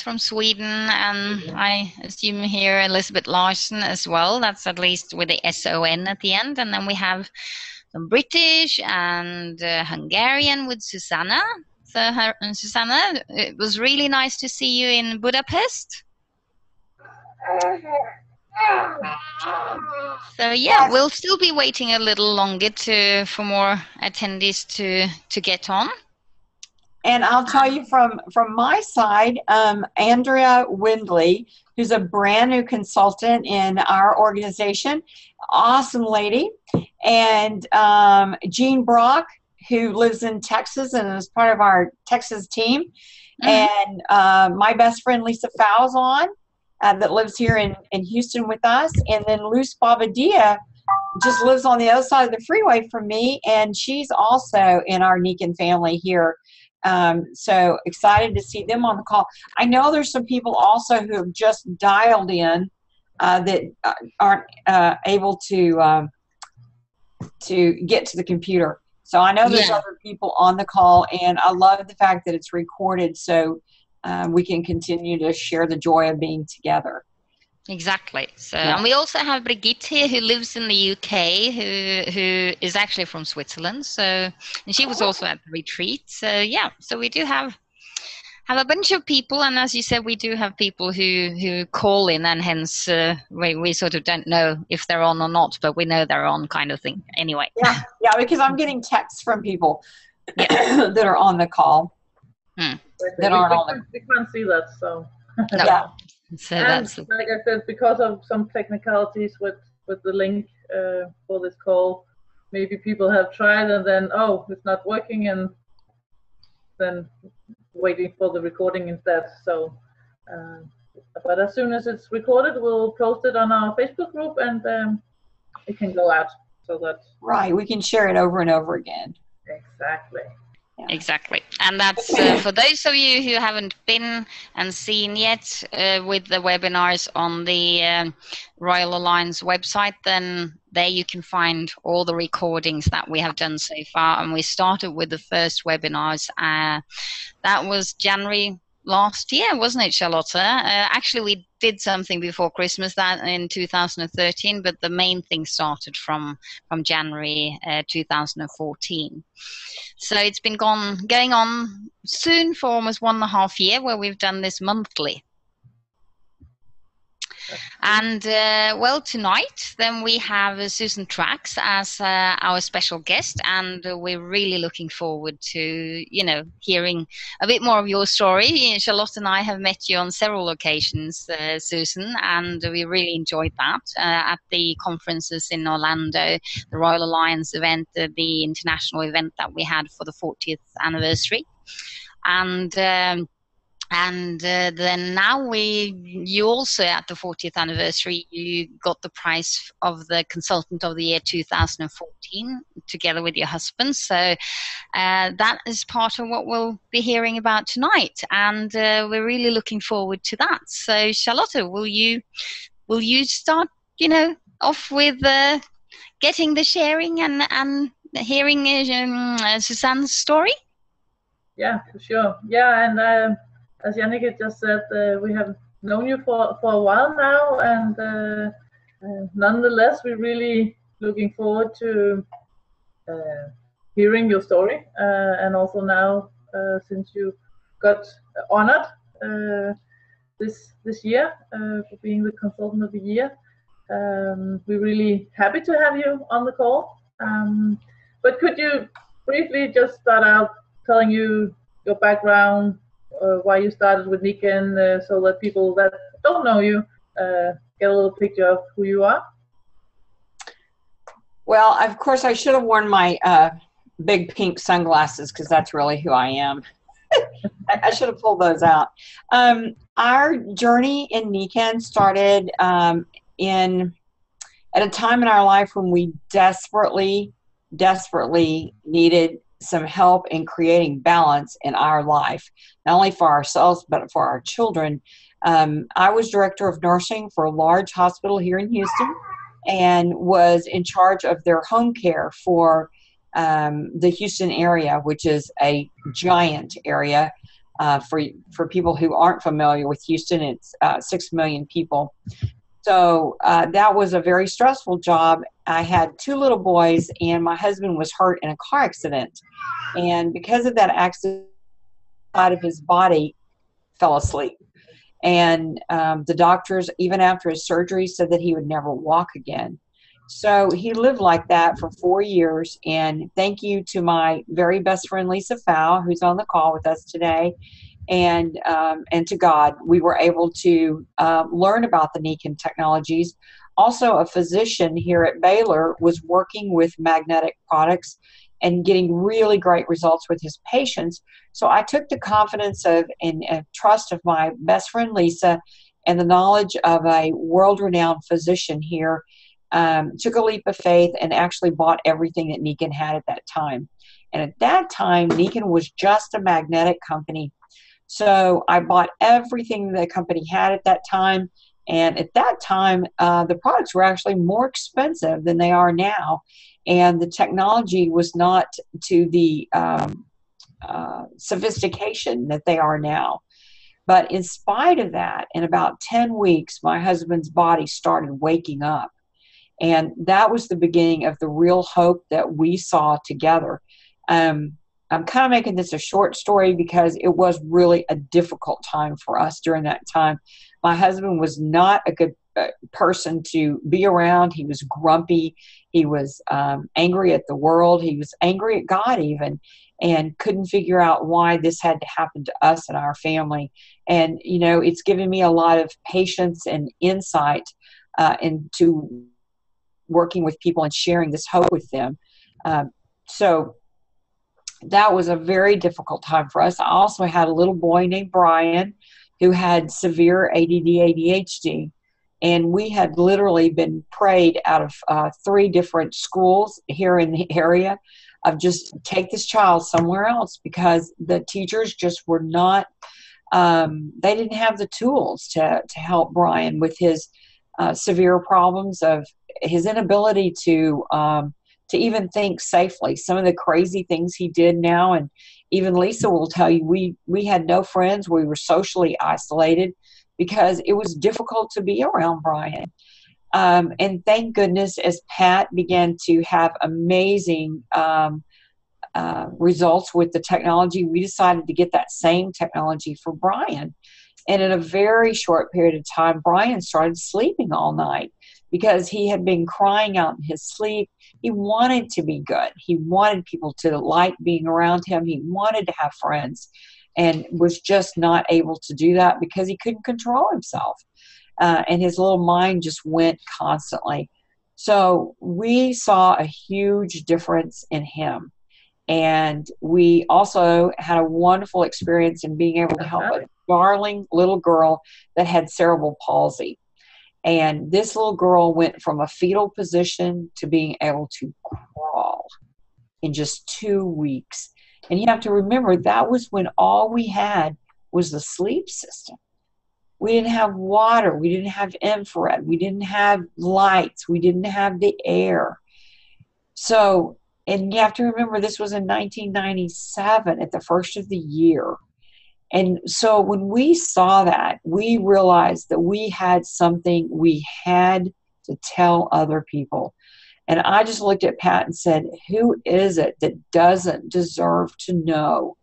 from Sweden, and I assume here Elizabeth Larsen as well. That's at least with the SON at the end. And then we have some British and Hungarian with Suzanne. So, Suzanne, it was really nice to see you in Budapest. So yeah, we'll still be waiting a little longer for more attendees to get on. And I'll tell you from my side, Andrea Windley, who's a brand new consultant in our organization, awesome lady, and Jean Brock, who lives in Texas and is part of our Texas team, and my best friend Lisa Falzon, that lives here in Houston with us, and then Luz Bobadilla just lives on the other side of the freeway from me, and she's also in our Nikan family here. So excited to see them on the call. I know there's some people also who have just dialed in that aren't able to get to the computer. So I know there's other people on the call, and I love the fact that it's recorded so we can continue to share the joy of being together. Exactly. So, and we also have Brigitte here, who lives in the UK, who is actually from Switzerland. So, and she was also at the retreat. So, yeah. So we do have a bunch of people, and as you said, we do have people who call in, and hence we sort of don't know if they're on or not, but we know they're on, kind of thing. Anyway. Yeah, because I'm getting texts from people that are on the call. That aren't on the. We can't see that, so. No. Yeah. So and that's like I said, because of some technicalities with the link for this call, maybe people have tried and then it's not working, and then waiting for the recording instead. So, but as soon as it's recorded, we'll post it on our Facebook group, and it can go out so that we can share it over and over again. Exactly. Yeah. Exactly. And that's for those of you who haven't been and seen yet with the webinars on the Royal Alliance website, then there you can find all the recordings that we have done so far. And we started with the first webinars. That was January last year, wasn't it, Charlotte? Actually, we did something before Christmas that in 2013, but the main thing started from January 2014. So it's been going on soon for almost 1.5 years, where we've done this monthly. And well, tonight then we have Susan Truax as our special guest, and we're really looking forward to hearing a bit more of your story. Charlotte and I have met you on several occasions, Susan, and we really enjoyed that at the conferences in Orlando, the Royal Alliance event, the international event that we had for the 40th anniversary, and then now you also at the 40th anniversary, you got the prize of the Consultant of the Year 2014 together with your husband. So that is part of what we'll be hearing about tonight, and we're really looking forward to that. So Charlotte, will you start off with getting the sharing and hearing Suzanne's story? Yeah, for sure. Yeah, and as Jannicke just said, we have known you for a while now, and nonetheless, we're really looking forward to hearing your story, and also now, since you got honored this year for being the Consultant of the Year, we're really happy to have you on the call. But could you briefly just start out telling you your background, why you started with Nikan, so that people that don't know you get a little picture of who you are? Well, of course, I should have worn my big pink sunglasses, because that's really who I am. I should have pulled those out. Our journey in Nikan started at a time in our life when we desperately needed some help in creating balance in our life, not only for ourselves but for our children. I was director of nursing for a large hospital here in Houston, and was in charge of their home care for the Houston area, which is a giant area. For people who aren't familiar with Houston, it's 6 million people. So that was a very stressful job. I had 2 little boys, and my husband was hurt in a car accident. And because of that accident, side of his body fell asleep. And the doctors, even after his surgery, said that he would never walk again. So he lived like that for 4 years. And thank you to my very best friend, Lisa Fow, who's on the call with us today. And to God, we were able to learn about the Niken technologies. Also, a physician here at Baylor was working with magnetic products and getting really great results with his patients. So I took the confidence of and trust of my best friend Lisa and the knowledge of a world-renowned physician here, took a leap of faith and actually bought everything that Niken had at that time. And at that time, Niken was just a magnetic company. So I bought everything the company had at that time. And at that time, the products were actually more expensive than they are now. And the technology was not to the sophistication that they are now. But in spite of that, in about 10 weeks, my husband's body started waking up. And that was the beginning of the real hope that we saw together. I'm kind of making this a short story because it was really a difficult time for us during that time. My husband was not a good person to be around. He was grumpy. He was angry at the world. He was angry at God even, and couldn't figure out why this had to happen to us and our family. And, you know, it's given me a lot of patience and insight into working with people and sharing this hope with them. So that was a very difficult time for us. I also had a little boy named Brian who had severe ADD, ADHD. And we had literally been prayed out of 3 different schools here in the area of just take this child somewhere else, because the teachers just were not, they didn't have the tools to help Brian with his severe problems of his inability to even think safely. Some of the crazy things he did now, and even Lisa will tell you, we had no friends. We were socially isolated because it was difficult to be around Brian. And thank goodness, as Pat began to have amazing results with the technology, we decided to get that same technology for Brian. And in a very short period of time, Brian started sleeping all night because he had been crying out in his sleep. He wanted to be good. He wanted people to like being around him. He wanted to have friends, and was just not able to do that because he couldn't control himself. And his little mind just went constantly. So we saw a huge difference in him. And we also had a wonderful experience in being able to help a darling little girl that had cerebral palsy. And this little girl went from a fetal position to being able to crawl in just 2 weeks. And you have to remember, that was when all we had was the sleep system. We didn't have water. We didn't have infrared. We didn't have lights. We didn't have the air. So, and you have to remember, this was in 1997 at the first of the year. And so when we saw that, we realized that we had something we had to tell other people. And I just looked at Pat and said, who is it that doesn't deserve to know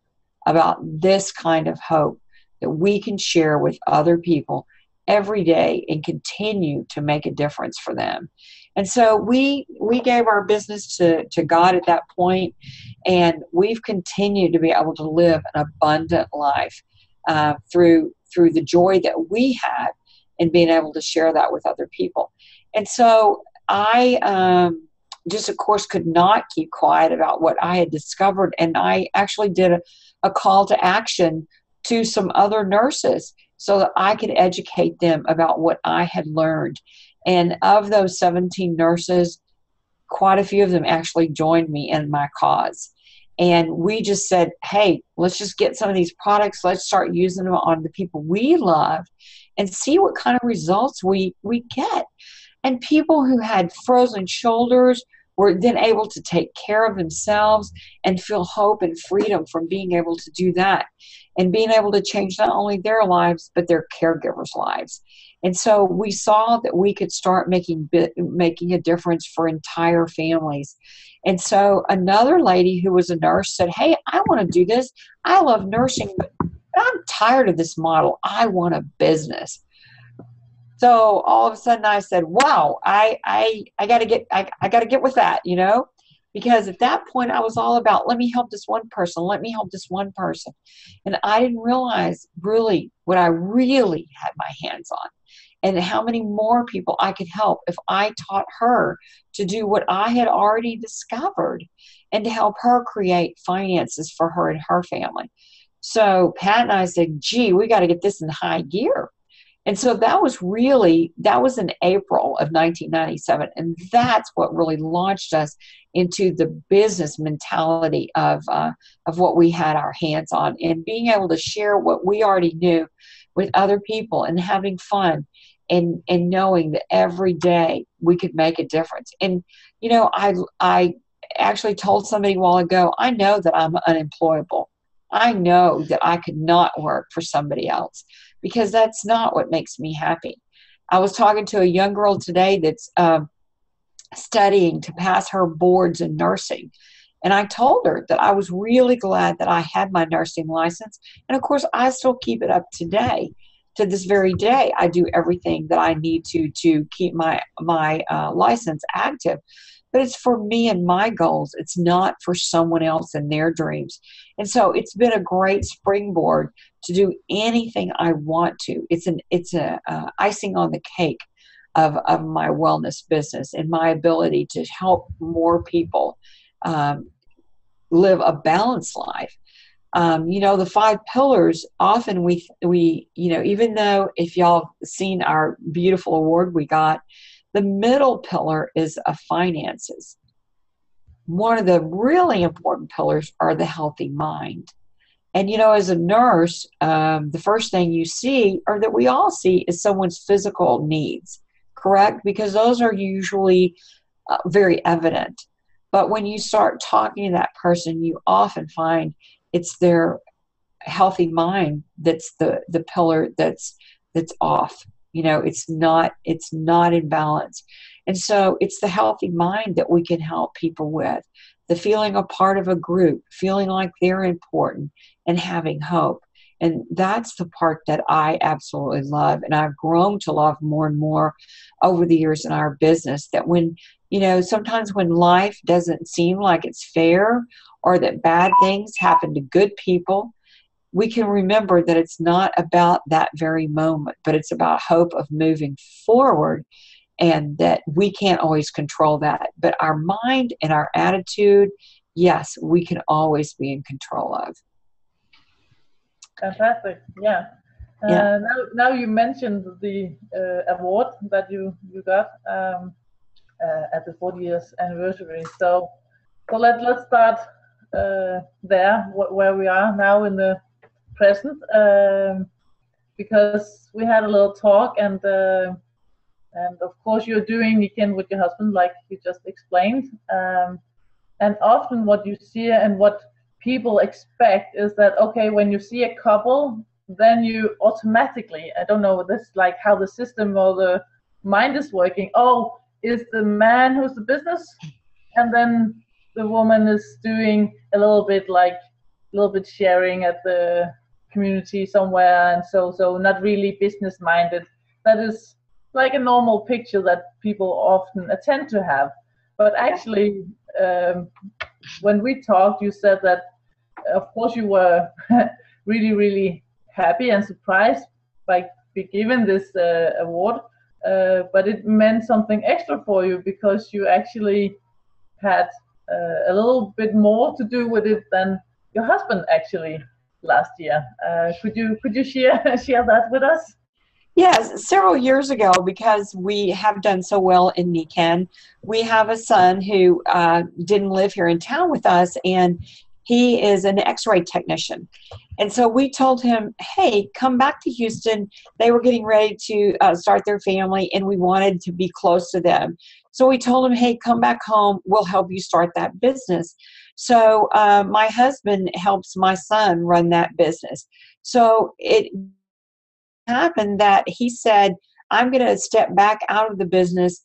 about this kind of hope that we can share with other people every day and continue to make a difference for them? And so we gave our business to God at that point, and we've continued to be able to live an abundant life through the joy that we had in being able to share that with other people. And so I just, of course, could not keep quiet about what I had discovered. And I actually did a call to action to some other nurses so that I could educate them about what I had learned. And of those 17 nurses, quite a few of them actually joined me in my cause. And we just said, hey, let's just get some of these products. Let's start using them on the people we love and see what kind of results we get. And people who had frozen shoulders, were then able to take care of themselves and feel hope and freedom from being able to do that, and being able to change not only their lives, but their caregivers' lives. And so we saw that we could start making a difference for entire families. And so another lady who was a nurse said, hey, I want to do this. I love nursing, but I'm tired of this model. I want a business. So all of a sudden I said, wow, I gotta get with that, you know, because at that point I was all about, let me help this one person. Let me help this one person. And I didn't realize really what I really had my hands on, and how many more people I could help if I taught her to do what I had already discovered, and to help her create finances for her and her family. So Pat and I said, gee, we got to get this in high gear. And so that was in April of 1997. And that's what really launched us into the business mentality of what we had our hands on, and being able to share what we already knew with other people, and having fun, and knowing that every day we could make a difference. And, you know, I actually told somebody a while ago, I know that I'm unemployable. I know that I could not work for somebody else, because that's not what makes me happy. I was talking to a young girl today that's studying to pass her boards in nursing. And I told her that I was really glad that I had my nursing license. And of course, I still keep it up today. To this very day, I do everything that I need to keep my license active. But it's for me and my goals. It's not for someone else and their dreams. And so it's been a great springboard to do anything I want to. It's a icing on the cake of my wellness business, and my ability to help more people live a balanced life. You know, the 5 pillars, often we, you know, even though if y'all seen our beautiful award we got, the middle pillar is finances. One of the really important pillars are the healthy mind. And, you know, as a nurse, the first thing you see, or that we all see, is someone's physical needs, correct? Because those are usually very evident. But when you start talking to that person, you often find it's their healthy mind that's the pillar that's off. You know, it's not in balance. And so it's the healthy mind that we can help people with. The feeling a part of a group, feeling like they're important, and having hope. And that's the part that I absolutely love. And I've grown to love more and more over the years in our business, that when, you know, sometimes when life doesn't seem like it's fair, or that bad things happen to good people, we can remember that it's not about that very moment, but it's about hope of moving forward, and that we can't always control that. But our mind and our attitude, yes, we can always be in control of. Fantastic. Yeah. Now you mentioned the award that you got at the 40 years anniversary. So let's start there, where we are now in the present, because we had a little talk, and of course you're doing weekend with your husband, like you just explained, and often what you see and what people expect is that, okay, when you see a couple, then you automatically, I don't know this, like how the system or the mind is working, oh, is the man who's the business, and then the woman is doing a little bit sharing at the community somewhere, and so not really business minded. That is like a normal picture that people often attend to have. But actually, when we talked, you said that of course you were really, really happy and surprised by being given this award, but it meant something extra for you, because you actually had a little bit more to do with it than your husband actually last year. Could you share that with us? Yes, several years ago, because we have done so well in Niken, we have a son who didn't live here in town with us, and He is an x-ray technician. And so we told him, hey, come back to Houston. They were getting ready to start their family, and we wanted to be close to them. So we told him, hey, come back home. We'll help you start that business. So my husband helps my son run that business. So it happened that he said, I'm going to step back out of the business,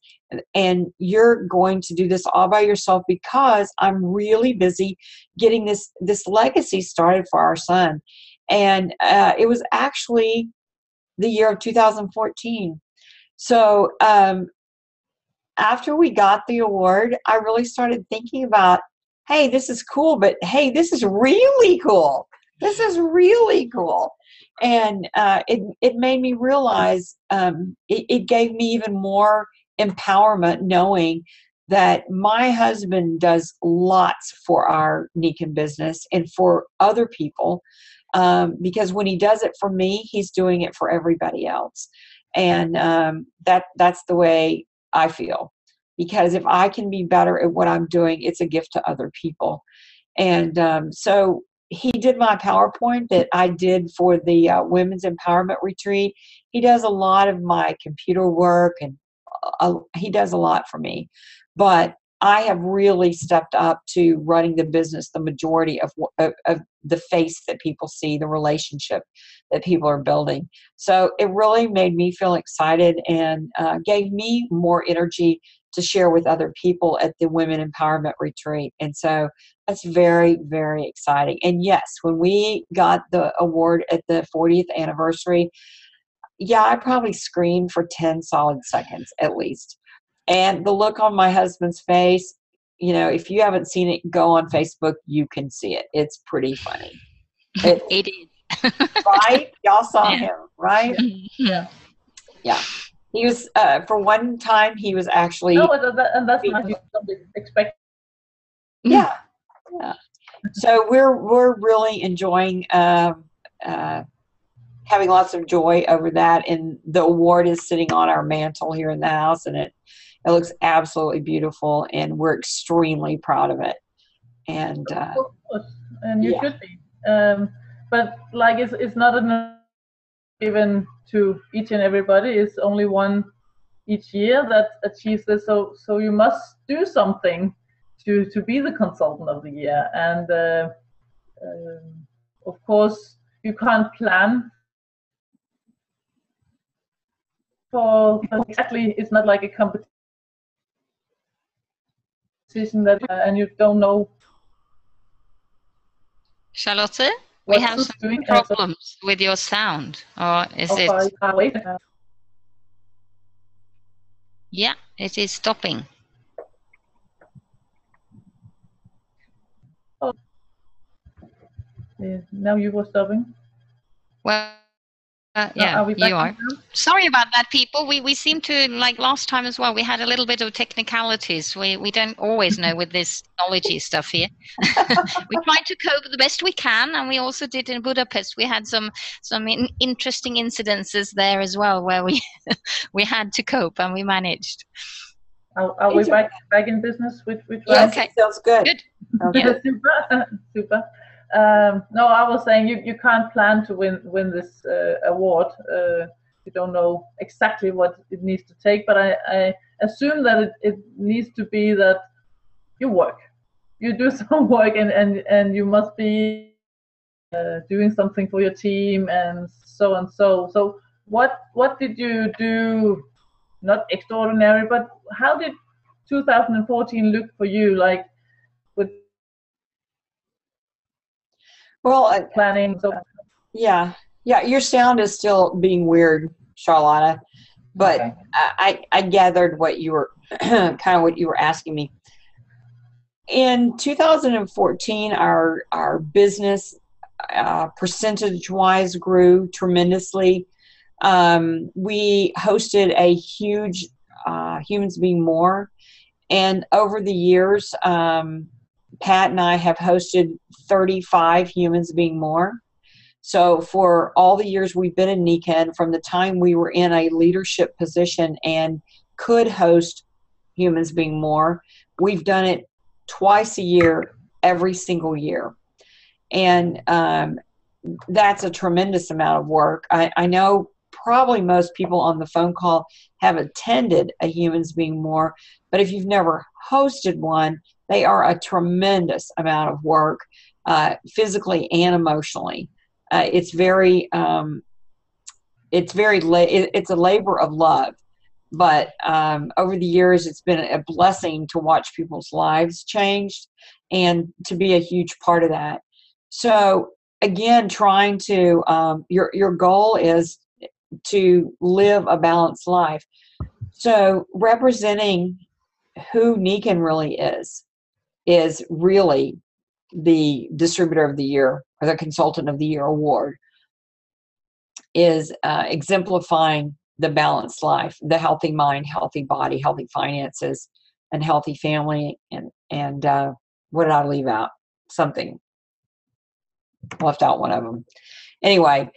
and you're going to do this all by yourself because I'm really busy getting this legacy started for our son. And it was actually the year of 2014. So after we got the award, I really started thinking about, hey, this is cool, but hey, this is really cool. This is really cool. And it made me realize, it gave me even more empowerment knowing that my husband does lots for our Nikan business and for other people, because when he does it for me, he's doing it for everybody else. And that's the way I feel, because if I can be better at what I'm doing, it's a gift to other people. And so he did my PowerPoint that I did for the Women's Empowerment Retreat. He does a lot of my computer work, and he does a lot for me. But I have really stepped up to running the business, the majority of the face that people see, the relationship that people are building. So it really made me feel excited and gave me more energy to share with other people at the Women Empowerment Retreat. And so that's very, very exciting. And yes, when we got the award at the 40th anniversary, yeah, I probably screamed for 10 solid seconds at least. And the look on my husband's face, you know, if you haven't seen it, go on Facebook, you can see it. It's pretty funny. It is. Right? Y'all saw him, right? Yeah. Yeah. He was, for one time, he was actually. No, and that's not something expected. Yeah. Yeah. So we're really enjoying having lots of joy over that. And the award is sitting on our mantle here in the house, and it looks absolutely beautiful, and we're extremely proud of it. And of course, and you should be. But like, it's not enough given to each and everybody. It's only one each year that achieves this. So you must do something to be the consultant of the year. And of course, you can't plan for exactly. It's not like a competition that and you don't know. Charlotte, we have some problems with your sound, or is it? Yeah, it is stopping. Oh. Yeah, now you were stopping. Well, yeah, you are. Sorry about that, people. We seem to, like last time as well, we had a little bit of technicalities. We don't always know with this technology stuff here. We tried to cope the best we can, and we also did in Budapest. We had some interesting incidences there as well, where we had to cope, and we managed. Are we back in business with yes, okay. Sounds good. Good. Okay. Yeah. Super. No, I was saying you can't plan to win this award. You don't know exactly what it needs to take, but I assume that it needs to be that you work, you do some work, and you must be doing something for your team and so and so. So what did you do? Not extraordinary, but how did 2014 look for you? Like with planning. So yeah, your sound is still being weird, Charlotta, but okay. I gathered what you were kind of what you were asking me. In 2014, our business percentage-wise grew tremendously. We hosted a huge Humans Being More, and over the years, Pat and I have hosted 35 Humans Being More. So for all the years we've been in Nikan, from the time we were in a leadership position and could host Humans Being More, we've done it twice a year, every single year. And that's a tremendous amount of work. I know probably most people on the phone call have attended a Humans Being More, but if you've never hosted one, they are a tremendous amount of work, physically and emotionally. It's a labor of love. But over the years, it's been a blessing to watch people's lives change and to be a huge part of that. So again, trying to your goal is to live a balanced life. So representing who Nikan really is really the Distributor of the Year or the Consultant of the Year award, is exemplifying the balanced life, the healthy mind, healthy body, healthy finances, and healthy family. And what did I leave out? Something. Left out one of them. Anyway,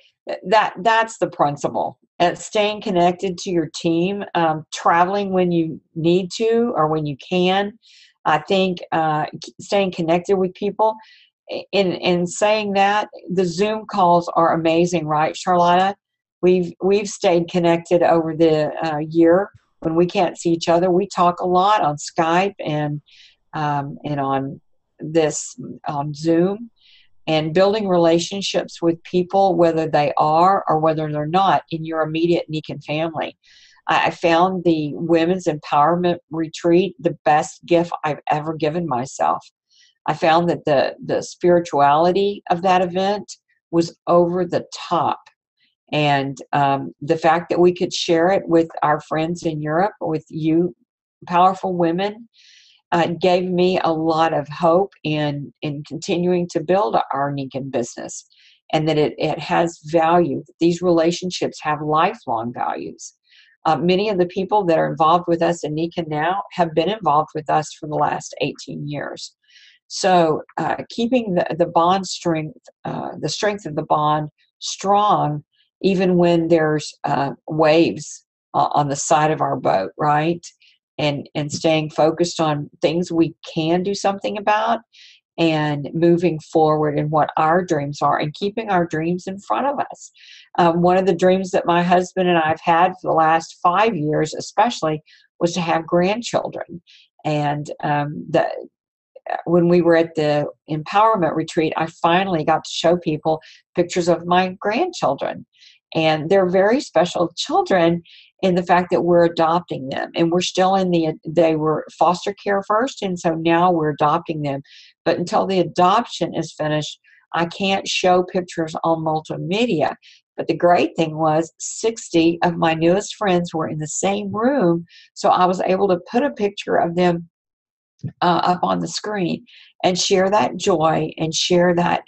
that's the principle. Staying connected to your team, traveling when you need to or when you can. I think staying connected with people. In saying that, the Zoom calls are amazing, right, Charlotta? We've stayed connected over the year when we can't see each other. We talk a lot on Skype and on Zoom, and building relationships with people, whether they are or whether they're not in your immediate Nikan family. I found the Women's Empowerment Retreat the best gift I've ever given myself. I found that the spirituality of that event was over the top. And the fact that we could share it with our friends in Europe, with you powerful women, gave me a lot of hope in continuing to build our Nikan business, and that it has value. These relationships have lifelong values. Many of the people that are involved with us in Nikan now have been involved with us for the last 18 years. So keeping the bond strength, the strength of the bond strong, even when there's waves on the side of our boat, right? And staying focused on things we can do something about, and moving forward in what our dreams are, and keeping our dreams in front of us. One of the dreams that my husband and I have had for the last 5 years especially was to have grandchildren. And when we were at the empowerment retreat, I finally got to show people pictures of my grandchildren. And they're very special children in the fact that we're adopting them. And we're still they were foster care first, and so now we're adopting them. But until the adoption is finished, I can't show pictures on multimedia. But the great thing was 60 of my newest friends were in the same room, so I was able to put a picture of them up on the screen and share that joy and share that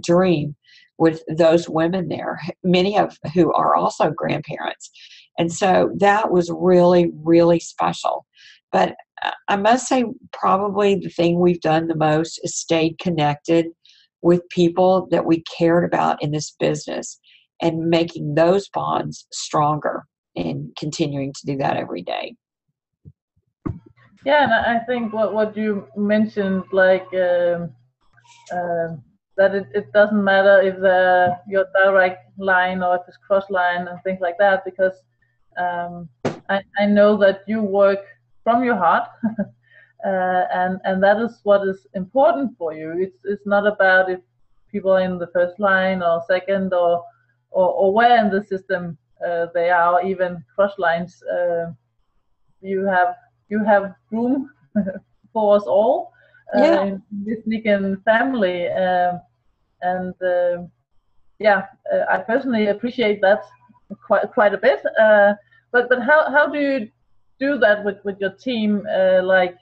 dream with those women there, many of who are also grandparents. And so that was really, really special. But I must say, probably the thing we've done the most is stayed connected with people that we cared about in this business, and making those bonds stronger, and continuing to do that every day. Yeah, and I think what you mentioned, like that it doesn't matter if your direct line or if it's cross line and things like that, because I know that you work from your heart, and that is what is important for you. It's not about if people are in the first line or second or where in the system they are, or even cross lines. You have room for us all in this Nikan family, and I personally appreciate that quite a bit. But how do you do that with your team, like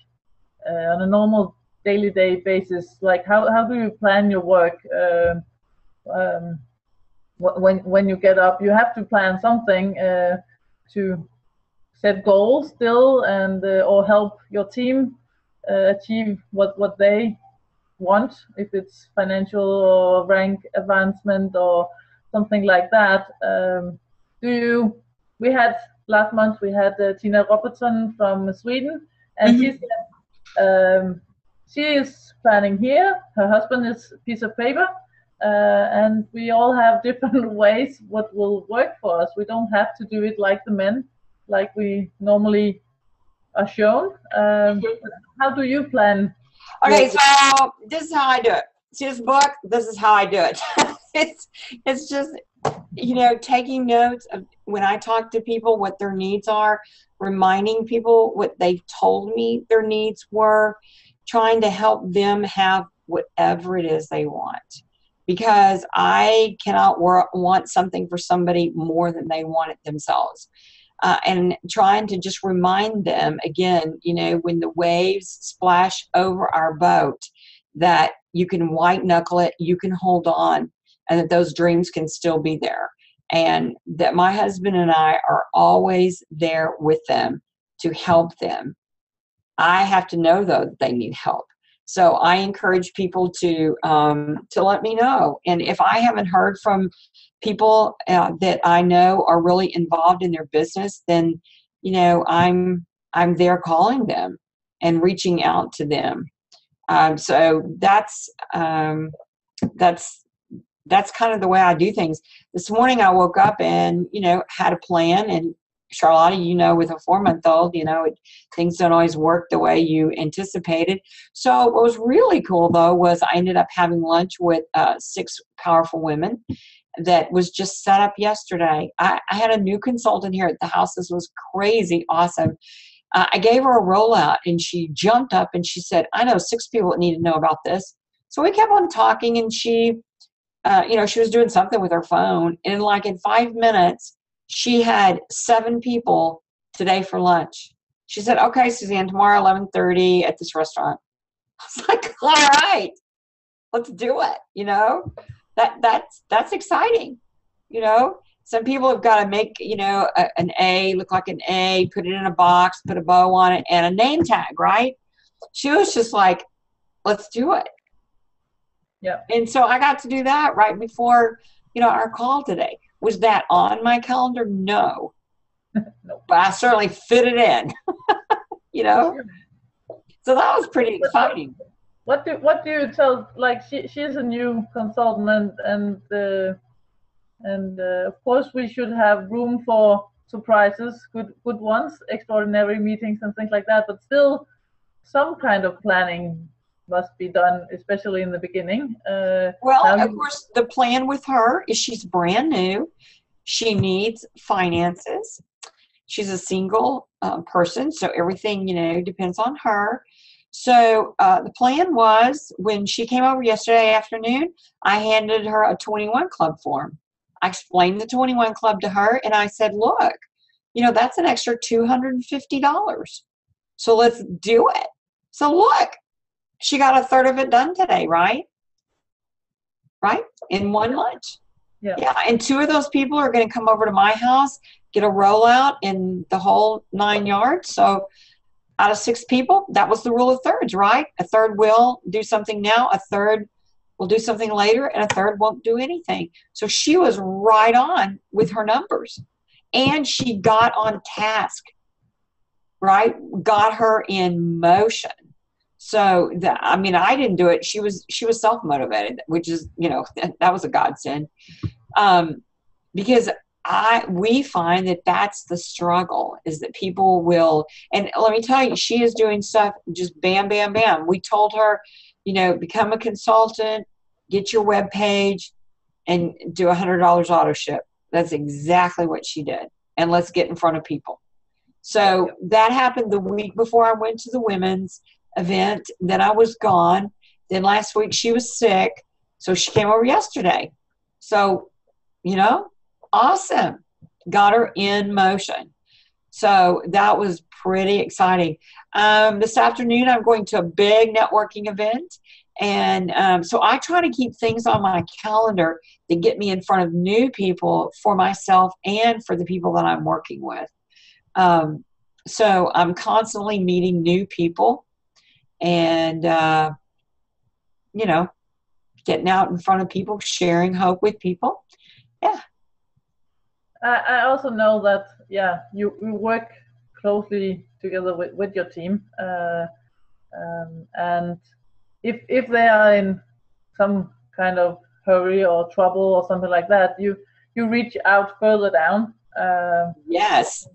on a normal daily basis? Like how do you plan your work? When you get up, you have to plan something to set goals still, and or help your team achieve what they want, if it's financial or rank advancement or something like that. Last month we had Tina Robertson from Sweden, and she is planning here. Her husband is a piece of paper, and we all have different ways what will work for us. We don't have to do it like the men, like we normally are shown. How do you plan? Okay, so this is how I do it. See this book? This is how I do it. it's just, you know, taking notes of when I talk to people what their needs are, reminding people what they've told me their needs were, trying to help them have whatever it is they want. Because I cannot want something for somebody more than they want it themselves. And trying to just remind them again, you know, when the waves splash over our boat, that you can white knuckle it, you can hold on, and that those dreams can still be there. And that my husband and I are always there with them to help them. I have to know, though, that they need help. So I encourage people to let me know. And if I haven't heard from people that I know are really involved in their business, then, you know, I'm there calling them and reaching out to them. So that's kind of the way I do things. This morning I woke up and, you know, had a plan. And Charlotte, you know, with a 4-month-old, you know, things don't always work the way you anticipated. So what was really cool, though, was I ended up having lunch with 6 powerful women that was just set up yesterday. I had a new consultant here at the house. This was crazy awesome. I gave her a rollout, and she jumped up and she said, I know 6 people that need to know about this. So we kept on talking, and she, you know, she was doing something with her phone. And like in 5 minutes, she had 7 people today for lunch. She said, okay, Suzanne, tomorrow 11:30 at this restaurant. I was like, all right, let's do it. You know, that's exciting. You know, some people have got to make, you know, an A look like an A, put it in a box, put a bow on it, and a name tag, right? She was just like, let's do it. Yeah. And so I got to do that right before, you know, our call today. Was that on my calendar? No. No. But I certainly fit it in. You know? So that was pretty exciting. What do you tell, like, she's a new consultant, and of course we should have room for surprises, good ones, extraordinary meetings and things like that, but still some kind of planning must be done, especially in the beginning. Well, of course, the plan with her is she's brand new. She needs finances. She's a single person, so everything, you know, depends on her. So the plan was, when she came over yesterday afternoon, I handed her a 21 Club form. I explained the 21 Club to her, and I said, look, you know, that's an extra $250. So let's do it. So look, she got a third of it done today, right? Right? In one lunch. Yeah. Yeah. And 2 of those people are going to come over to my house, get a rollout in the whole 9 yards. So out of 6 people, that was the rule of thirds, right? A third will do something now, a third will do something later, and a third won't do anything. So she was right on with her numbers. And she got on task, right? Got her in motion. So I mean, I didn't do it. She was self-motivated, which is, you know, that was a godsend. Because we find that that's the struggle, is that people will, and let me tell you, she is doing stuff just bam, bam, bam. We told her, you know, become a consultant, get your web page, and do $100 auto ship. That's exactly what she did. And let's get in front of people. So that happened the week before I went to the women's event. Then I was gone. Then last week she was sick. So she came over yesterday. So, you know, awesome. Got her in motion. So that was pretty exciting. This afternoon I'm going to a big networking event. And so I try to keep things on my calendar that get me in front of new people for myself and for the people that I'm working with. So I'm constantly meeting new people and, you know, getting out in front of people, sharing hope with people. Yeah. I also know that, yeah, you work closely together with your team. And if they are in some kind of hurry or trouble or something like that, you reach out further down. Yes.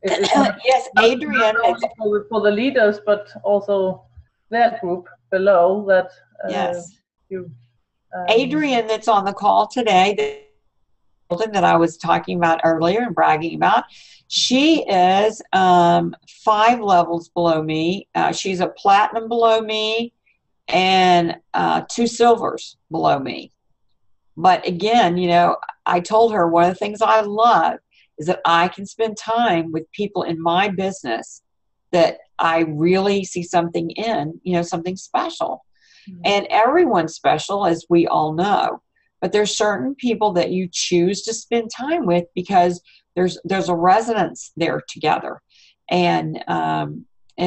It's not, yes, Adrian. not only for the leaders, but also their group below that. Yes. You. Adrian, that's on the call today, that I was talking about earlier and bragging about. She is 5 levels below me. She's a platinum below me and 2 silvers below me. But again, you know, I told her one of the things I love is that I can spend time with people in my business that I really see something in, you know, something special. Mm-hmm. And everyone's special, as we all know. But there's certain people that you choose to spend time with because there's a resonance there together. And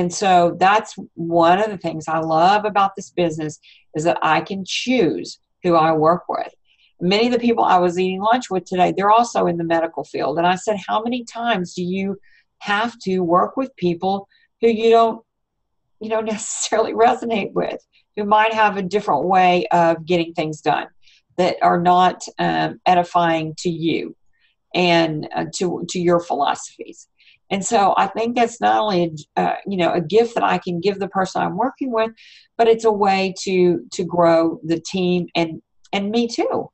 so that's one of the things I love about this business is that I can choose who I work with. Many of the people I was eating lunch with today, they're also in the medical field. And I said, how many times do you have to work with people who you don't necessarily resonate with, who might have a different way of getting things done, that are not edifying to you and to your philosophies. And so I think that's not only a gift that I can give the person I'm working with, but it's a way to grow the team and me too.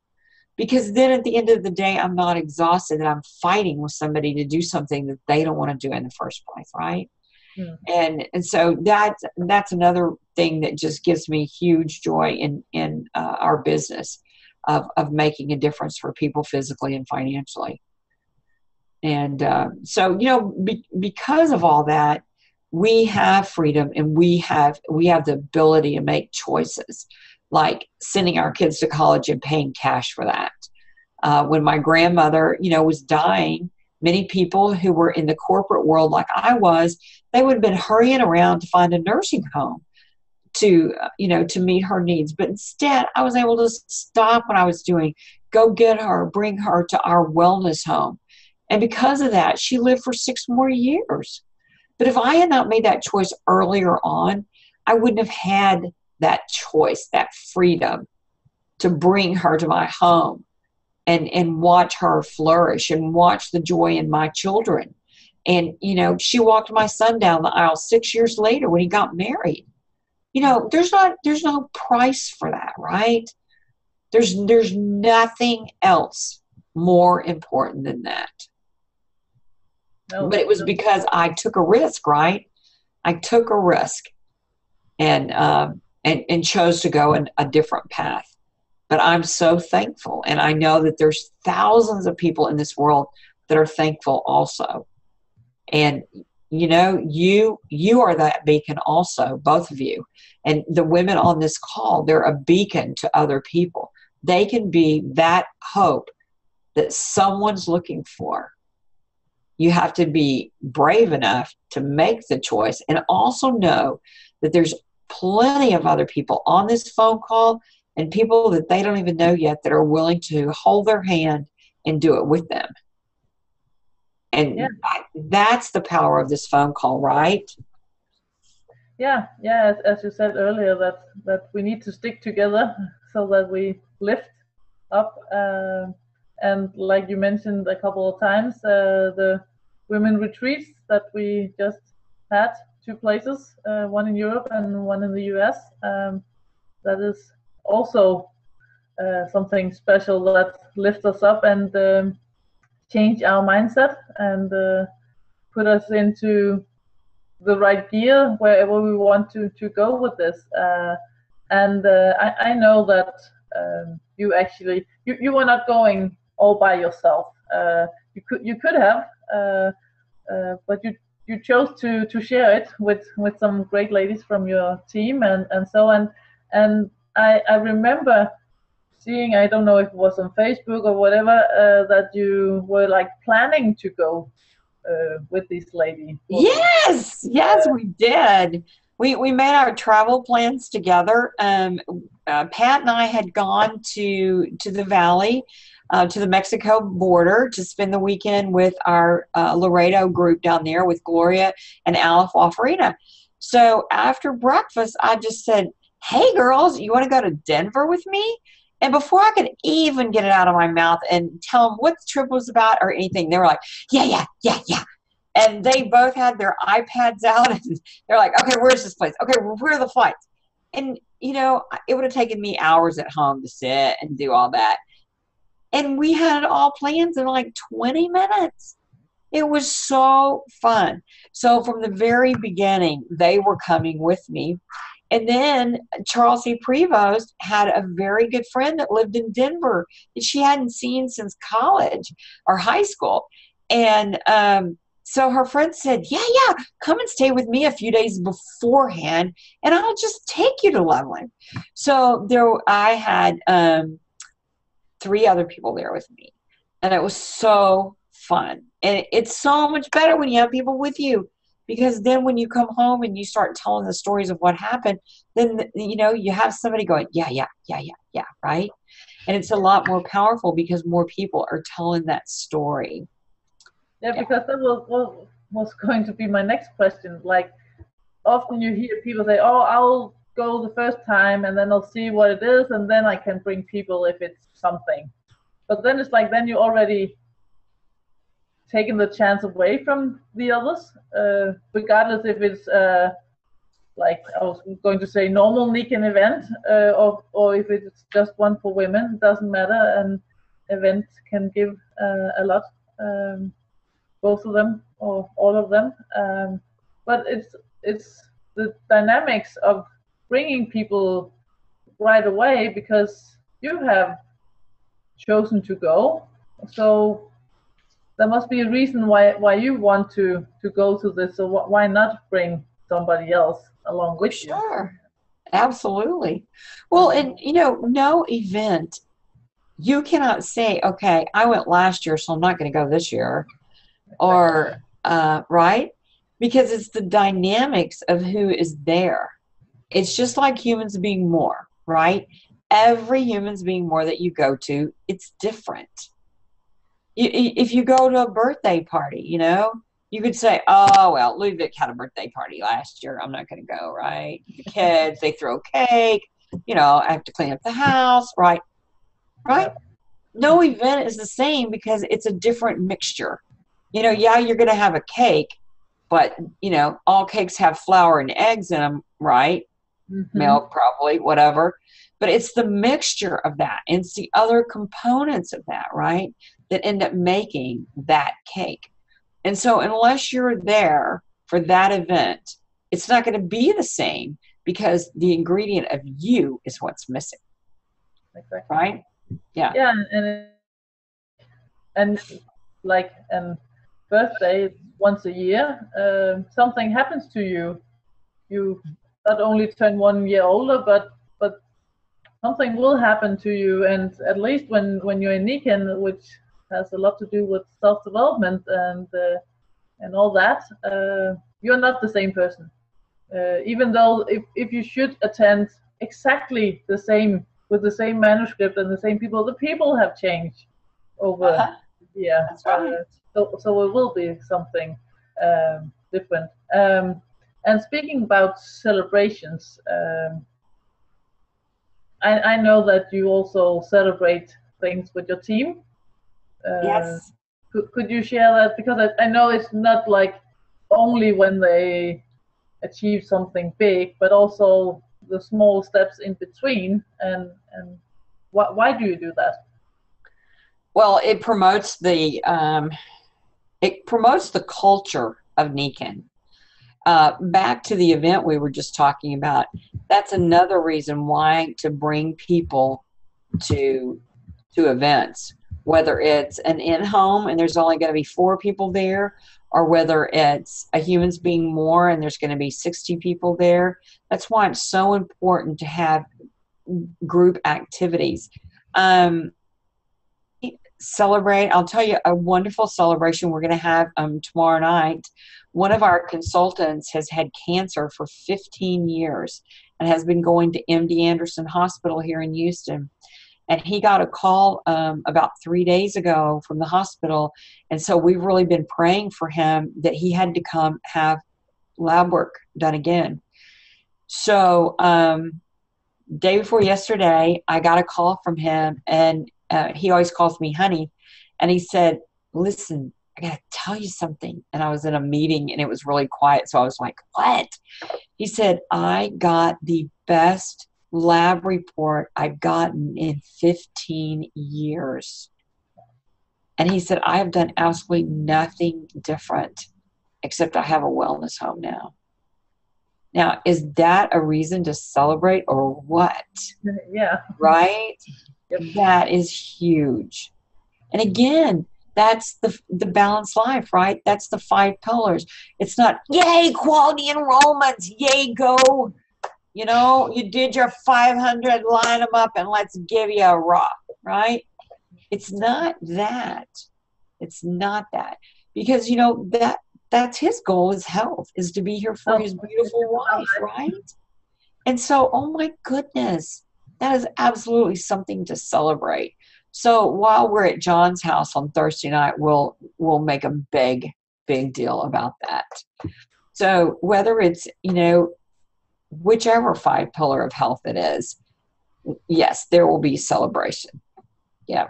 Because then at the end of the day, I'm not exhausted that I'm fighting with somebody to do something that they don't want to do in the first place, right? Yeah. And so that's another thing that just gives me huge joy in our business of making a difference for people physically and financially. And so, you know, because of all that, we have freedom and we have the ability to make choices, like sending our kids to college and paying cash for that. When my grandmother, you know, was dying, many people who were in the corporate world like I was, they would have been hurrying around to find a nursing home to meet her needs. But instead, I was able to stop what I was doing, go get her, bring her to our wellness home. And because of that, she lived for 6 more years. But if I had not made that choice earlier on, I wouldn't have had that choice, that freedom to bring her to my home and watch her flourish and watch the joy in my children. And, you know, she walked my son down the aisle 6 years later when he got married. You know, there's no price for that, right? There's nothing else more important than that. No. But it was because I took a risk, right? I took a risk and chose to go in a different path. But I'm so thankful. And I know that there's thousands of people in this world that are thankful also. And, you know, you are that beacon also, both of you. And the women on this call, they're a beacon to other people. They can be that hope that someone's looking for. You have to be brave enough to make the choice and also know that there's plenty of other people on this phone call and people that they don't even know yet that are willing to hold their hand and do it with them. And yeah. That's the power of this phone call, right? Yeah. As you said earlier, that we need to stick together so that we lift up. And like you mentioned a couple of times, the women retreats that we just had, 2 places, one in Europe and one in the US. That is also something special that lifts us up and change our mindset and put us into the right gear wherever we want to go with this. I know that you actually you were not going all by yourself. You could have, but you chose to share it with some great ladies from your team and so on. And I remember seeing, I don't know if it was on Facebook or whatever, that you were like planning to go with this lady. Yes, we did. We made our travel plans together. Pat and I had gone to the valley, to the Mexico border to spend the weekend with our Laredo group down there with Gloria and Aleph Wafarina. So after breakfast, I just said, hey girls, you want to go to Denver with me? And before I could even get it out of my mouth and tell them what the trip was about or anything, they were like, yeah, yeah, yeah, yeah. And they both had their iPads out, and they're like, okay, where's this place? Okay, well, where are the flights? And, you know, it would have taken me hours at home to sit and do all that. And we had it all planned in like 20 minutes. It was so fun. So from the very beginning, they were coming with me. And then Charles E. Prevost had a very good friend that lived in Denver that she hadn't seen since college or high school. And so her friend said, yeah, come and stay with me a few days beforehand, and I'll just take you to Loveland. So I had 3 other people there with me, and it was so fun. And it's so much better when you have people with you, because then when you come home and you start telling the stories of what happened, then, you know, you have somebody going, yeah, right? And it's a lot more powerful because more people are telling that story. Yeah, because that was going to be my next question. Like, often you hear people say, oh, I'll go the first time and then I'll see what it is, and then I can bring people if it's something. But then it's like, then you already taken the chance away from the others, regardless if it's like I was going to say normal Nikan event, or if it's just one for women. It doesn't matter. An event can give a lot, both of them or all of them. But it's the dynamics of bringing people right away, because you have chosen to go. So there must be a reason why you want to go to this. So why not bring somebody else along with you? Sure, absolutely. Well, and you know, no event, you cannot say, okay, I went last year, so I'm not going to go this year, or right? Because it's the dynamics of who is there. It's just like humans being more, right? Every humans being more that you go to, it's different. If you go to a birthday party, you know, you could say, oh, well, Ludwig had a birthday party last year. I'm not going to go, right? The kids, they throw cake. You know, I have to clean up the house, right? Right? No event is the same because it's a different mixture. You know, yeah, you're going to have a cake, but, you know, all cakes have flour and eggs in them, right? Mm-hmm. Milk, probably, whatever. But it's the mixture of that. And it's the other components of that, right, that end up making that cake. And so unless you're there for that event, it's not going to be the same because the ingredient of you is what's missing. Exactly. Right? Yeah. Yeah, and like birthday once a year, something happens to you. You not only turn 1 year older, but something will happen to you. And at least when you're in Nikan, which has a lot to do with self-development and all that, you're not the same person. Even though if you should attend exactly the same with the same manuscript and the same people, the people have changed over the year. That's right. So it will be something different. And speaking about celebrations, I know that you also celebrate things with your team. Yes. Could you share that? Because I know it's not like only when they achieve something big, but also the small steps in between. And why do you do that? Well, it promotes the culture of Nikan. Back to the event we were just talking about, that's another reason why to bring people to events, whether it's an in-home and there's only going to be 4 people there, or whether it's a humans being more and there's going to be 60 people there. That's why it's so important to have group activities. Celebrate. I'll tell you a wonderful celebration we're going to have tomorrow night. One of our consultants has had cancer for 15 years and has been going to MD Anderson Hospital here in Houston. And he got a call about 3 days ago from the hospital. And so we've really been praying for him that he had to come have lab work done again. So day before yesterday, I got a call from him, and he always calls me honey. And he said, listen, I got to tell you something. And I was in a meeting and it was really quiet. So I was like, what? He said, I got the best lab report I've gotten in 15 years. And he said, I have done absolutely nothing different except I have a wellness home now. Now, is that a reason to celebrate or what? Yeah. Right? Yep. That is huge. And again, that's the balanced life, right? That's the 5 pillars. It's not, yay, quality enrollments, yay, go. You know, you did your 500, line them up, and let's give you a rock, right? It's not that. It's not that. Because, you know, that's his goal, is health, is to be here for his beautiful wife, right? And so, oh my goodness, that is absolutely something to celebrate. So while we're at John's house on Thursday night, we'll make a big deal about that. So whether it's, you know, whichever 5 pillar of health it is, yes, there will be celebration. Yeah,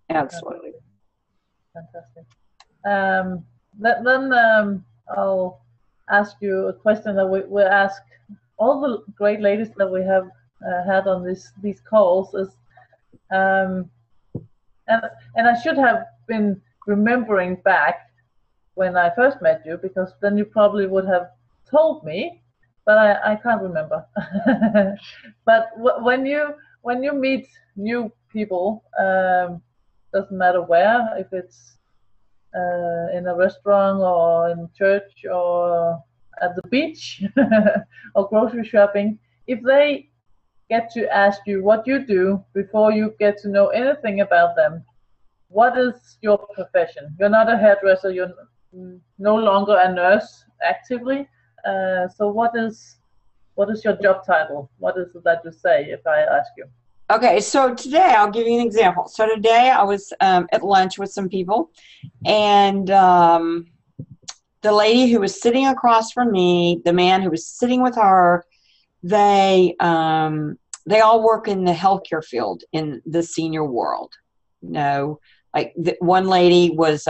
absolutely. Fantastic. Then I'll ask you a question that we ask all the great ladies that we have had on these calls. Is and I should have been remembering back when I first met you, because then you probably would have told me, but I can't remember. But when you meet new people, doesn't matter where, if it's in a restaurant or in church or at the beach or grocery shopping, if they get to ask you what you do before you get to know anything about them, what is your profession? You're not a hairdresser, you're no longer a nurse actively, so what is your job title? What is it that you say if I ask you? Okay, so today I'll give you an example. So today I was at lunch with some people, and the lady who was sitting across from me, the man who was sitting with her, they all work in the healthcare field in the senior world. You know, like one lady was,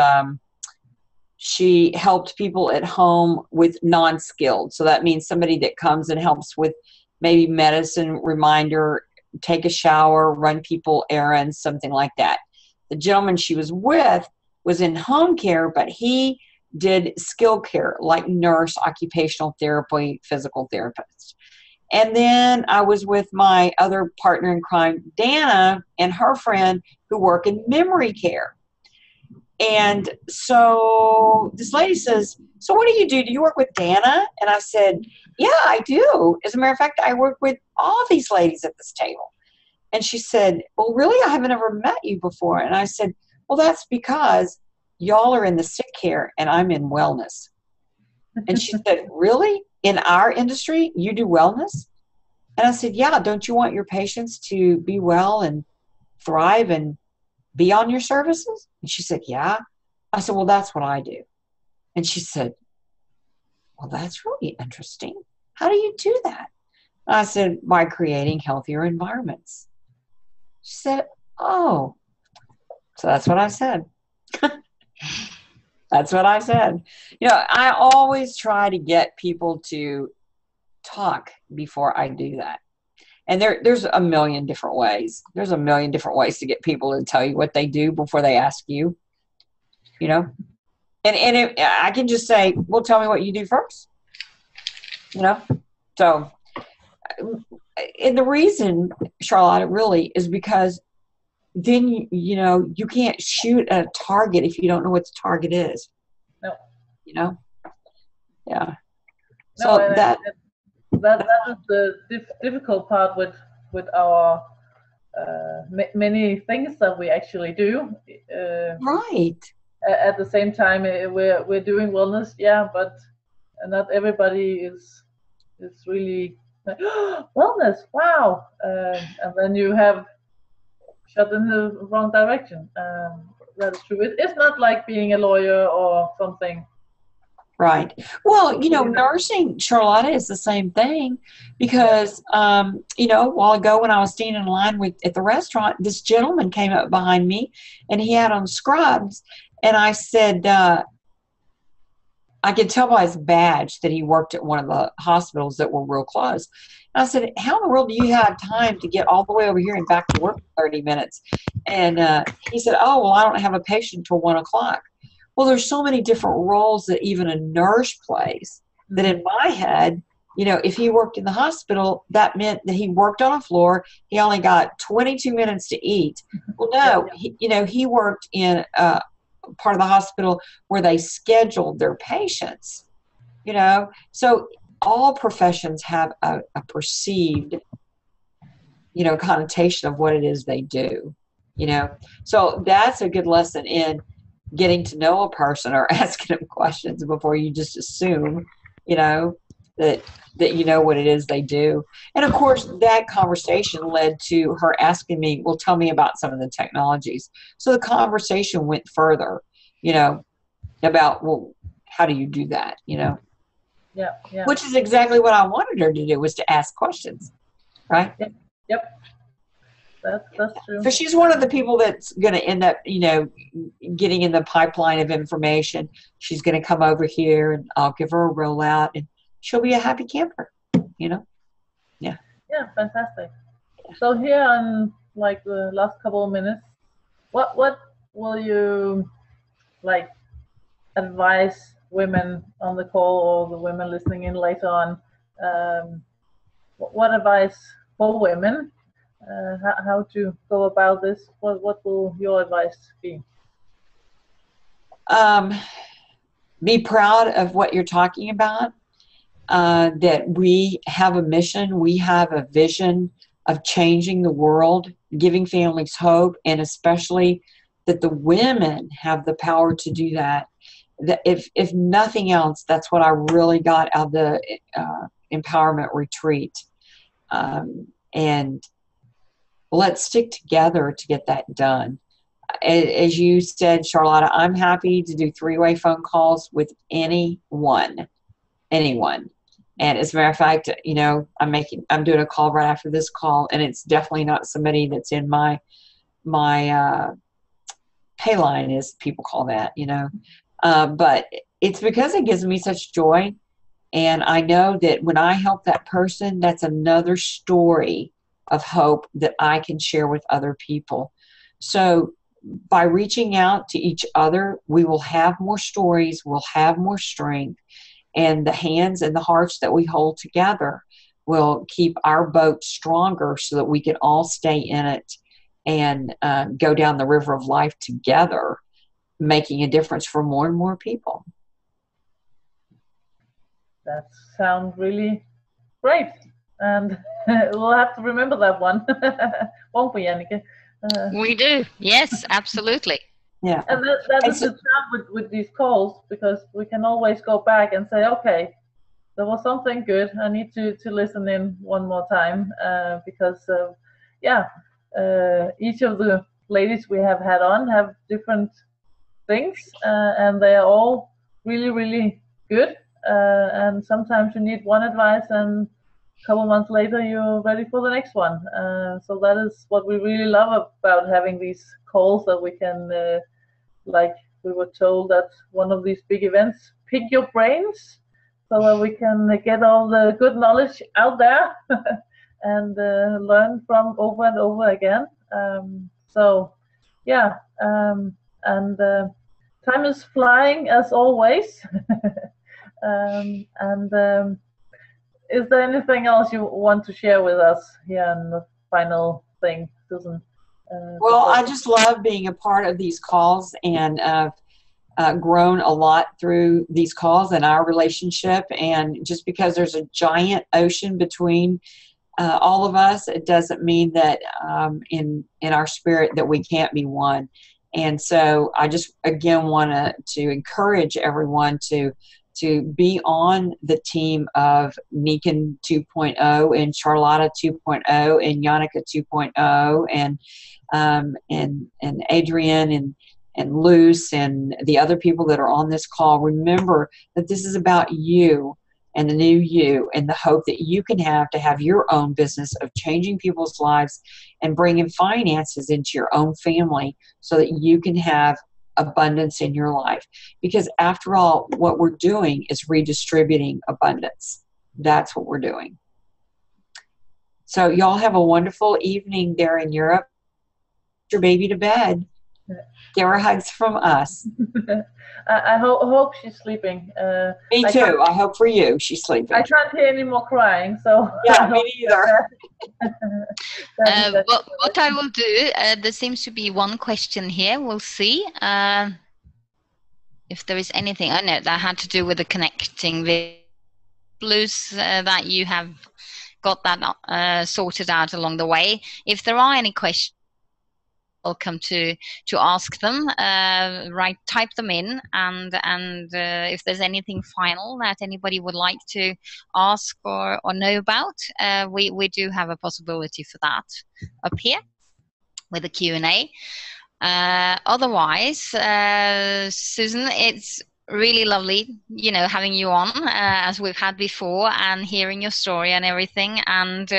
she helped people at home with non-skilled. So that means somebody that comes and helps with maybe medicine, reminder, take a shower, run people errands, something like that. The gentleman she was with was in home care, but he did skill care, like nurse, occupational therapy, physical therapist. And then I was with my other partner in crime, Dana, and her friend who work in memory care. And so this lady says, so what do? Do you work with Dana? And I said, yeah, I do. As a matter of fact, I work with all these ladies at this table. And she said, well, really? I haven't ever met you before. And I said, well, that's because y'all are in the sick care and I'm in wellness. And she said, really? In our industry, you do wellness? And I said, yeah, don't you want your patients to be well and thrive and be on your services? And she said, yeah. I said, well, that's what I do. And she said, well, that's really interesting. How do you do that? And I said, by creating healthier environments. She said, oh. So that's what I said. That's what I said. You know, I always try to get people to talk before I do that. And there's a million different ways. There's a million different ways to get people to tell you what they do before they ask you, you know. And I can just say, well, tell me what you do first, you know. So, and the reason, Charlotte, really is because then, you know, you can't shoot at a target if you don't know what the target is. No. You know? Yeah. No, So that is the difficult part with our many things that we actually do. Right. At the same time, we're doing wellness, yeah, but not everybody is really like, oh, wellness, wow, and then you have shot in the wrong direction. That is true. It's not like being a lawyer or something. Right. Well, nursing, Charlotta, is the same thing because, a while ago when I was standing in line at the restaurant, this gentleman came up behind me and he had on scrubs. And I said, I could tell by his badge that he worked at one of the hospitals that were real close. And I said, how in the world do you have time to get all the way over here and back to work in 30 minutes? And he said, oh, well, I don't have a patient till 1 o'clock. Well, there's so many different roles that even a nurse plays that in my head, if he worked in the hospital, that meant that he worked on a floor. He only got 22 minutes to eat. Well, no, he worked in part of the hospital where they scheduled their patients, So all professions have a perceived, connotation of what it is they do, So that's a good lesson in getting to know a person or asking them questions before you just assume, that you know what it is they do. And of course, that conversation led to her asking me, well, tell me about some of the technologies. So the conversation went further, about, well, how do you do that, Yeah. Which is exactly what I wanted her to do, was to ask questions, right? Yep. That's true. So she's one of the people that's going to end up, getting in the pipeline of information. She's going to come over here and I'll give her a rollout and she'll be a happy camper, Yeah. Yeah, fantastic. So here on the last couple of minutes, what will you advise women on the call or the women listening in later on? What advice for women? How to go about this? What will your advice be? Be proud of what you're talking about, that we have a mission, we have a vision of changing the world, giving families hope, and especially that the women have the power to do that. That if nothing else, that's what I really got out of the empowerment retreat. And let's stick together to get that done. As you said, Charlotta, I'm happy to do 3-way phone calls with anyone. And as a matter of fact, I'm doing a call right after this call, and it's definitely not somebody that's in my pay line, as people call that, but it's because it gives me such joy. And I know that when I help that person, that's another story of hope that I can share with other people. So by reaching out to each other, we will have more stories, we'll have more strength, and the hands and the hearts that we hold together will keep our boat stronger so that we can all stay in it and go down the river of life together, making a difference for more and more people. That sounds really great. And we'll have to remember that one, won't we, Annika? We do. Yes, absolutely. Yeah. And that is the charm with these calls, because we can always go back and say, okay, there was something good. I need to listen in one more time, because, each of the ladies we have had on have different things, and they are all really, really good. And sometimes you need one advice, and a couple months later you're ready for the next one. So that is what we really love about having these calls, that we can, like we were told at one of these big events, pick your brains, so that we can get all the good knowledge out there and learn from over and over again. Time is flying as always. Is there anything else you want to share with us here in the final thing, Susan? Well, I just love being a part of these calls, and grown a lot through these calls and our relationship. And just because there's a giant ocean between all of us, it doesn't mean that in our spirit that we can't be one. And so I just, again, want to encourage everyone to be on the team of Nikan 2.0 and Charlotta 2.0 and Yannicka 2.0 and Adrienne and Luce and the other people that are on this call, remember that this is about you and the new you and the hope that you can have to have your own business of changing people's lives and bringing finances into your own family so that you can have abundance in your life. Because after all, what we're doing is redistributing abundance. That's what we're doing. So y'all have a wonderful evening there in Europe. Put your baby to bed. Give her hugs from us. I hope she's sleeping. Me too. I hope for you she's sleeping. I can't hear any more crying, so yeah, me neither. What I will do, there seems to be one question here. We'll see if there is anything. I know that had to do with the connecting with Luce, that you have got that sorted out along the way. If there are any questions, welcome to ask them. Type them in, and if there's anything final that anybody would like to ask or know about, we do have a possibility for that up here with a Q&A. Otherwise, Susan, it's really lovely, having you on as we've had before, and hearing your story and everything. And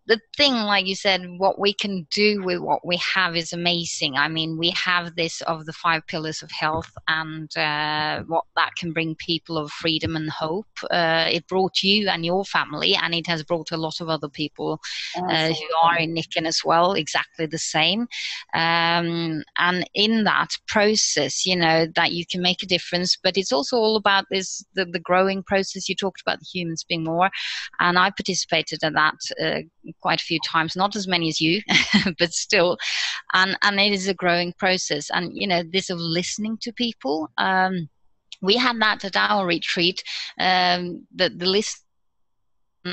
the thing, like you said, what we can do with what we have is amazing. I mean, we have this of the 5 pillars of health, and what that can bring people of freedom and hope. It brought you and your family, and it has brought a lot of other people who are in Nicken as well, exactly the same. And in that process, that you can make a difference. But it's also all about the growing process. You talked about the humans being more, and I participated in that quite a few times, not as many as you, but still, and it is a growing process. And this of listening to people, we had that at our retreat, the list,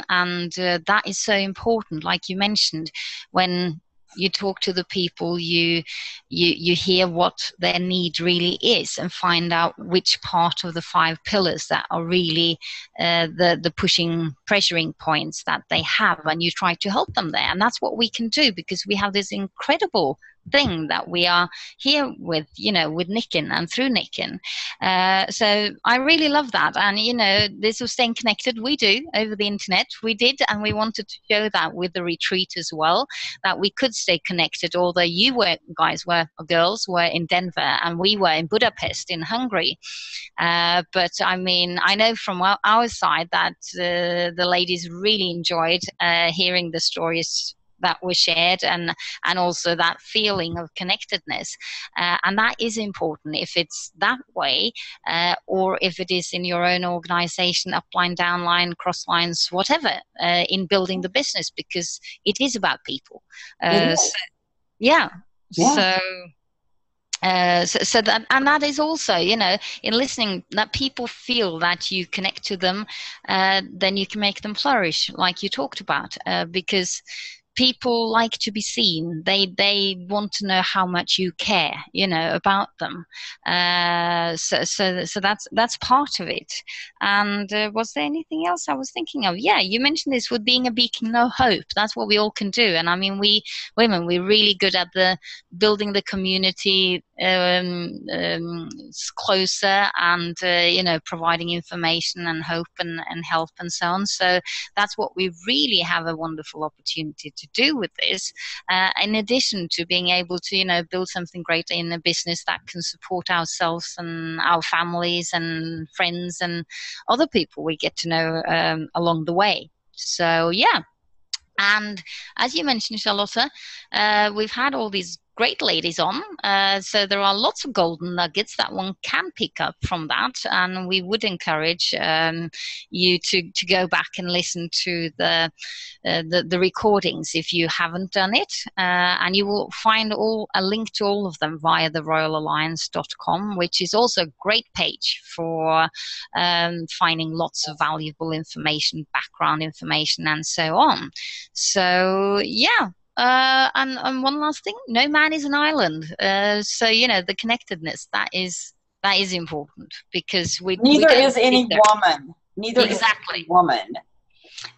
and that is so important. Like you mentioned, when you talk to the people, you hear what their need really is, and find out which part of the 5 pillars that are really the pushing, pressuring points that they have, and you try to help them there. And that's what we can do, because we have this incredible thing that we are here with, with Nicken and through Nicken. So I really love that. And, this of staying connected, we do over the internet. We did, and we wanted to show that with the retreat as well, that we could stay connected, although girls were in Denver and we were in Budapest in Hungary. But I mean, I know from our side that the ladies really enjoyed hearing the stories that were shared, and also that feeling of connectedness, and that is important, if it's that way, or if it is in your own organization, upline, downline, cross lines, whatever, in building the business, because it is about people. So that, and that is also, in listening, that people feel that you connect to them, then you can make them flourish, like you talked about, because people like to be seen. They want to know how much you care, about them. So that's part of it. And was there anything else I was thinking of? Yeah, you mentioned this with being a beacon of hope. That's what we all can do. And I mean, we women, we're really good at the building the community closer, and providing information and hope and help and so on. So that's what we really have a wonderful opportunity to do with this, in addition to being able to build something great in a business that can support ourselves and our families and friends and other people we get to know along the way. So yeah. And as you mentioned, Charlotte, we've had all these great ladies on, so there are lots of golden nuggets that one can pick up from that, and we would encourage you to go back and listen to the recordings if you haven't done it, and you will find a link to all of them via the royalalliance.com, which is also a great page for finding lots of valuable information, background information, and so on. So yeah. And one last thing, no man is an island. So the connectedness, that is important, because neither is any woman. Neither is any woman.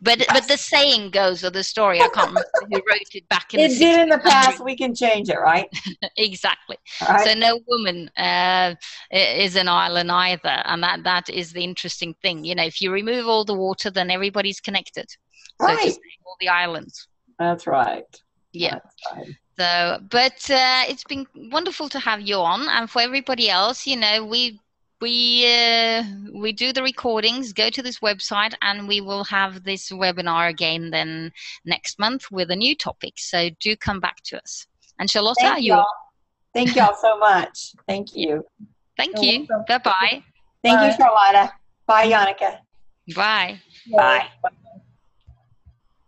But the saying goes, or the story, I can't remember who wrote it back in the 1600s. It did in the past. We can change it, right? Exactly. Right. So no woman is an island either, and that is the interesting thing. You know, if you remove all the water, then everybody's connected. So Right. to say, all the islands. That's right. Yeah. That's right. So, but it's been wonderful to have you on, and for everybody else, you know, we do the recordings. Go to this website, and we will have this webinar again then next month with a new topic. So do come back to us. And Charlotte, Thank y'all so much. Thank you. Thank you. Bye bye. Thank you, Charlotta. Bye, Yannicka. Bye. Bye.